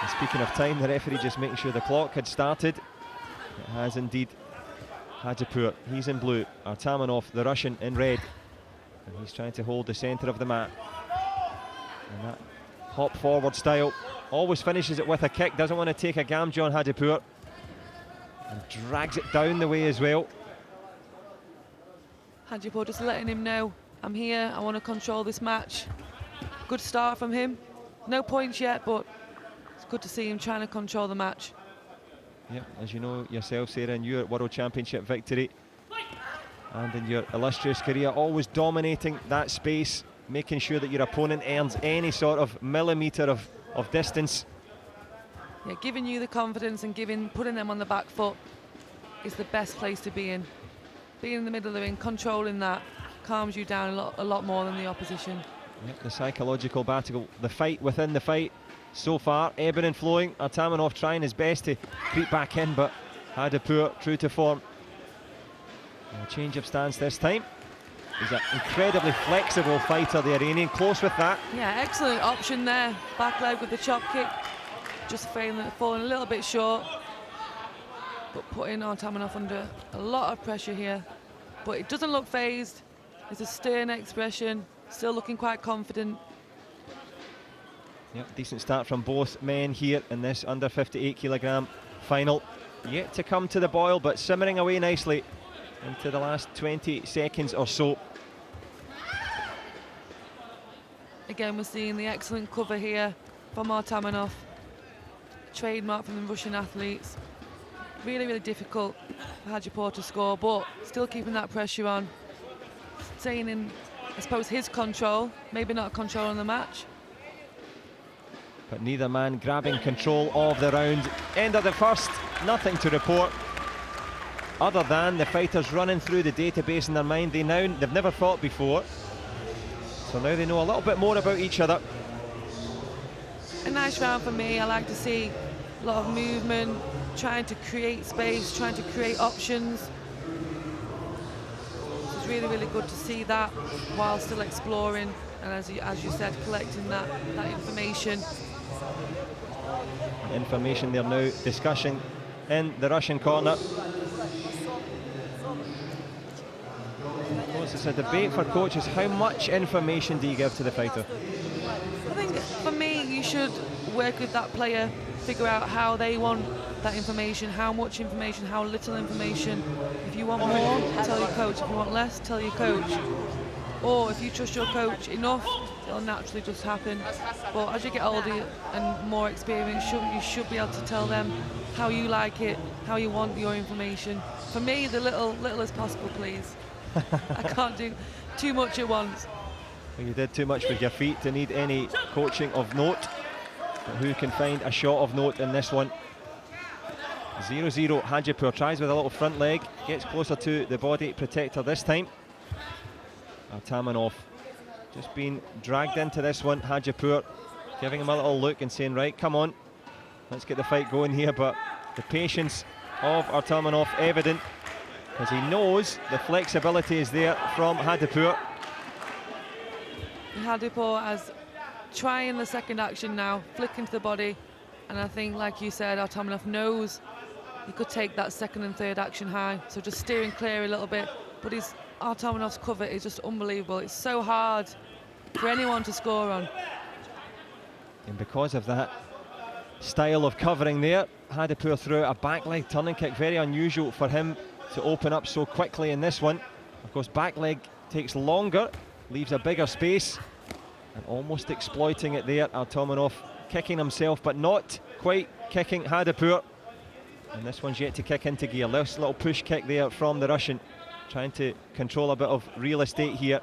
And speaking of time, the referee just making sure the clock had started. It has indeed. Hadipour, he's in blue. Artamonov, the Russian, in red. And he's trying to hold the centre of the mat. And that hop forward style always finishes it with a kick. Doesn't want to take a gamble on Hadipour. And drags it down the way as well. Hadipour just letting him know, I'm here, I want to control this match. Good start from him. No points yet, but it's good to see him trying to control the match. Yeah, as you know yourself, Sarah, in your World Championship victory and in your illustrious career, always dominating that space, making sure that your opponent earns any sort of millimetre of distance. Yeah, giving you the confidence and putting them on the back foot is the best place to be in. Being in the middle of the ring, controlling that, calms you down a lot more than the opposition. Yeah, the psychological battle, the fight within the fight so far, ebbing and flowing. Artamonov trying his best to creep back in, but Hadipour true to form. A change of stance this time. He's an incredibly flexible fighter, the Iranian, close with that. Yeah, excellent option there. Back leg with the chop kick. Just falling a little bit short, but putting Artamonov under a lot of pressure here. But it doesn't look phased. It's a stern expression, still looking quite confident. Yep, decent start from both men here in this under 58 kilogram final. Yet to come to the boil, but simmering away nicely into the last 20 seconds or so. Again, we're seeing the excellent cover here from Artamonov. Trademark from the Russian athletes. Really, really difficult for Hadipour to score, but still keeping that pressure on. Staying in, I suppose, his control, maybe not controlling the match. But neither man grabbing control of the round. End of the first, nothing to report. Other than the fighters running through the database in their mind. They've never fought before. So now they know a little bit more about each other. A nice round for me. I like to see a lot of movement, trying to create space, trying to create options. It's really, really good to see that while still exploring and, as you said, collecting that information. Information they're now discussing in the Russian corner. It's a debate for coaches. How much information do you give to the fighter? I think for me, you should work with that player, figure out how they want that information, how much information, how little information. If you want more, tell your coach. If you want less, tell your coach. Or if you trust your coach enough, it'll naturally just happen. But as you get older and more experienced, you should be able to tell them how you like it, how you want your information. For me, the little as possible, please. I can't do too much at once. Well, you did too much with your feet to need any coaching of note. But who can find a shot of note in this one? 0-0. Hadipour tries with a little front leg, gets closer to the body protector this time. Artamonov just being dragged into this one. Hadipour giving him a little look and saying, right, come on, let's get the fight going here. But the patience of Artamonov evident, because he knows the flexibility is there from Hadipour. Hadipour as trying the second action now, flicking to the body, and I think, like you said, Artamonov knows he could take that second and third action high, so just steering clear a little bit. But Artamonov's cover is just unbelievable. It's so hard for anyone to score on. And because of that style of covering there, Hadipour threw a back leg turning kick, very unusual for him to open up so quickly in this one. Of course, back leg takes longer, leaves a bigger space, and almost exploiting it there. Artamonov kicking himself, but not quite kicking Hadipour. And this one's yet to kick into gear. This little push kick there from the Russian, trying to control a bit of real estate here.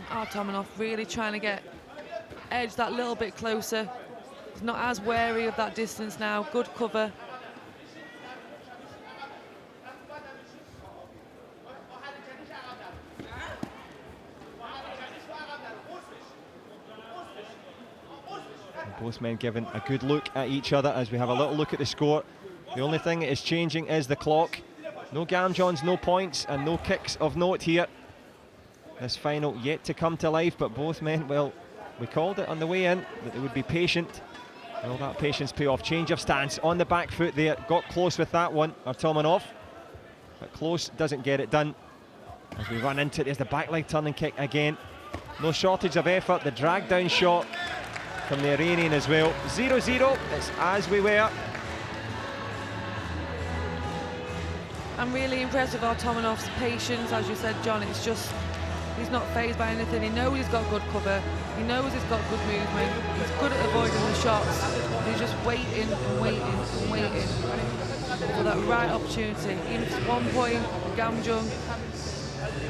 Artamonov really trying to edge that little bit closer. He's not as wary of that distance now. Good cover. Both men giving a good look at each other as we have a little look at the score. The only thing that is changing is the clock. No gamjons, no points, and no kicks of note here. This final yet to come to life, but both men, well, We called it on the way in that they would be patient. Will that patience pay off? Change of stance on the back foot there. Got close with that one, Artamonov. But close, doesn't get it done. As we run into it, there's the back leg turning kick again. No shortage of effort. The drag down shot from the Iranian as well. 0-0, it's as we were. I'm really impressed with Artamonov's patience. As you said, John, it's just, he's not fazed by anything. He knows he's got good cover. He knows he's got good movement. He's good at avoiding the shots. He's just waiting and waiting and waiting for that right opportunity. Even if it's 1 point, Gamjung,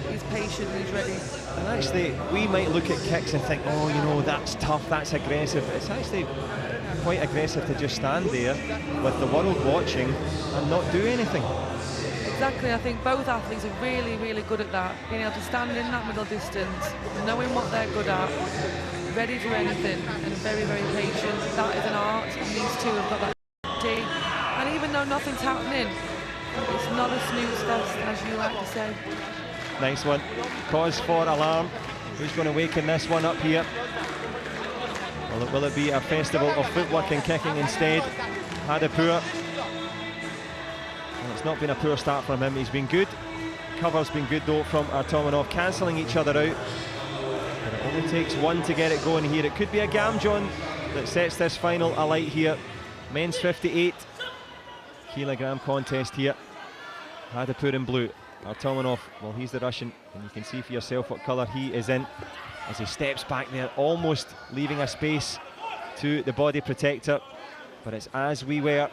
he's patient and he's ready. And actually, we might look at kicks and think, oh, you know, that's tough, that's aggressive. It's actually quite aggressive to just stand there with the world watching and not do anything. Exactly, I think both athletes are really, really good at that. Being able to stand in that middle distance, knowing what they're good at, ready for anything, and very, very patient. That is an art, and these two have got that ability. And even though nothing's happening, it's not a snooze fest, as you like to say. Nice one. Cause for alarm. Who's going to waken this one up here? Will it be a festival of footwork and kicking instead? Hadipour. Well, it's not been a poor start from him. He's been good. Cover's been good though from Artamonov, cancelling each other out. But it only takes one to get it going here. It could be a Gamjong that sets this final alight here. Men's 58 kilogram contest here. Hadipour in blue. Artamonov, well, he's the Russian, and you can see for yourself what colour he is in as he steps back there, almost leaving a space to the body protector. But it's as we were.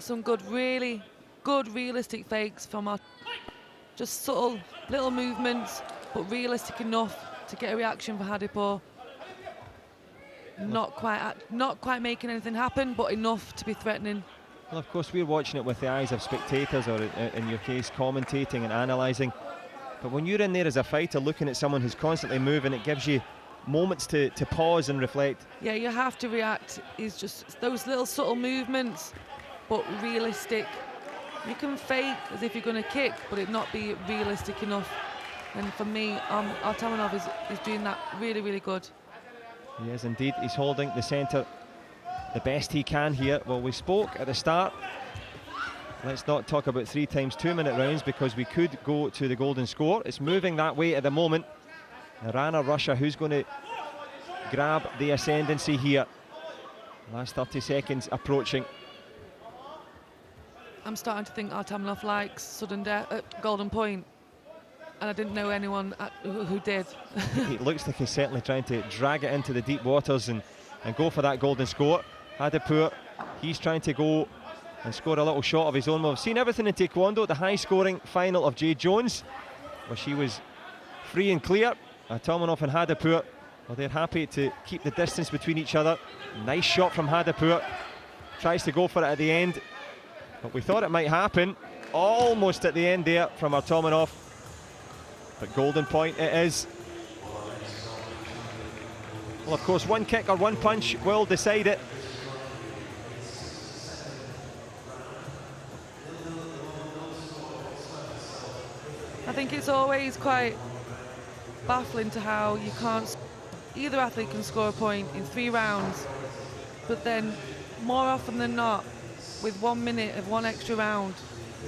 Some good, really good realistic fakes from our, just subtle little movements, but realistic enough to get a reaction for Hadipour. Not quite making anything happen, but enough to be threatening. Well, of course, we're watching it with the eyes of spectators, or in your case, commentating and analysing. But when you're in there as a fighter, looking at someone who's constantly moving, it gives you moments to pause and reflect. Yeah, you have to react. It's just those little subtle movements, but realistic. You can fake as if you're going to kick, but it not be realistic enough. And for me, Artamonov is doing that really, really good. He is indeed. He's holding the centre the best he can here. Well, we spoke at the start. Let's not talk about 3 times 2 minute rounds, because we could go to the golden score. It's moving that way at the moment. Iran or Russia, who's going to grab the ascendancy here? Last 30 seconds approaching. I'm starting to think Artamonov likes sudden death at golden point, and I didn't know anyone who did. It looks like he's certainly trying to drag it into the deep waters and go for that golden score. Hadipour, he's trying to go and score a little shot of his own. We've seen everything in Taekwondo, the high-scoring final of Jade Jones, where she was free and clear. Artamonov and Hadipour, well, they're happy to keep the distance between each other. Nice shot from Hadipour. Tries to go for it at the end, but we thought it might happen. Almost at the end there from Artamonov. But golden point it is. Well, of course, one kick or one punch will decide it. I think it's always quite baffling to how you can't, either athlete can score a point in 3 rounds, but then more often than not, with 1 minute of one extra round,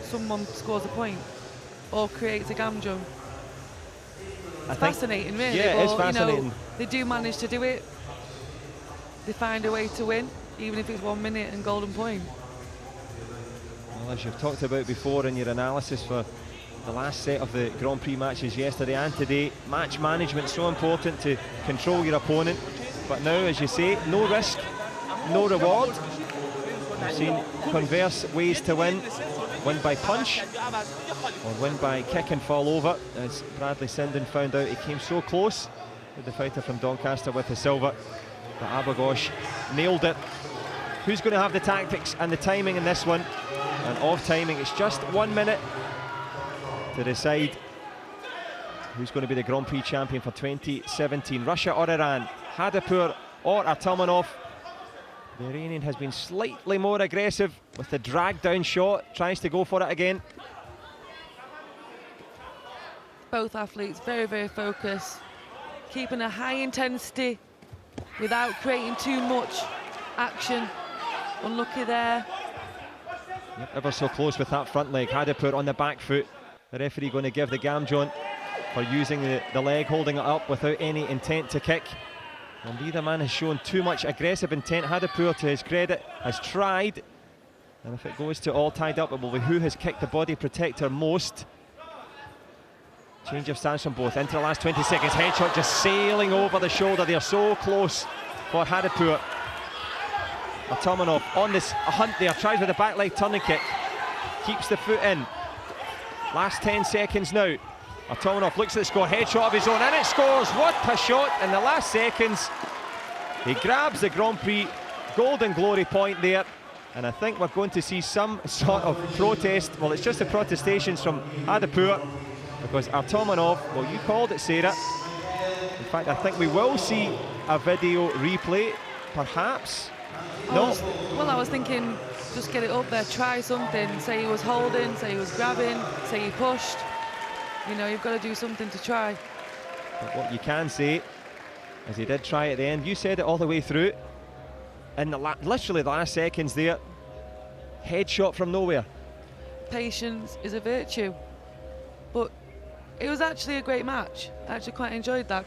someone scores a point or creates a Gamjong. It's fascinating, really. Yeah, it is fascinating. You know, they do manage to do it. They find a way to win, even if it's 1 minute and golden point. Well, as you've talked about before in your analysis for the last set of the Grand Prix matches yesterday and today, match management so important to control your opponent. But now, as you say, no risk, no reward. We've seen converse ways to win. Win by punch or win by kick and fall over, as Bradley Sinden found out. He came so close with the fighter from Doncaster with the silver, but Abagosh nailed it. Who's going to have the tactics and the timing in this one? And of timing, it's just 1 minute to decide who's going to be the Grand Prix champion for 2017. Russia or Iran, Hadipour or Artamonov. The Iranian has been slightly more aggressive with the drag down shot, tries to go for it again. Both athletes very, very focused, keeping a high intensity without creating too much action. Unlucky there. Yep, ever so close with that front leg. Hadipour on the back foot. The referee going to give the Gamjon for using the leg, holding it up without any intent to kick. And neither man has shown too much aggressive intent. Hadipour, to his credit, has tried. And if it goes to all tied up, it will be who has kicked the body protector most. Change of stance from both. Into the last 20 seconds. Headshot just sailing over the shoulder. They're so close for Hadipour. Artamonov on this hunt there. Tries with the back leg turning kick. Keeps the foot in. Last 10 seconds now. Artamonov looks at the score, headshot of his own, and it scores. What a shot in the last seconds. He grabs the Grand Prix golden glory point there, and I think we're going to see some sort of protest. Well, it's just the protestations from Hadipour, because Artamonov, well, you called it, Sarah. In fact, I think we will see a video replay, perhaps. No? Well, I was thinking, just get it up there, try something. Say he was holding, say he was grabbing, say he pushed. You know, you've got to do something to try. But what you can say, as he did try at the end, you said it all the way through, in literally the last seconds there, headshot from nowhere. Patience is a virtue. But it was actually a great match. I actually quite enjoyed that.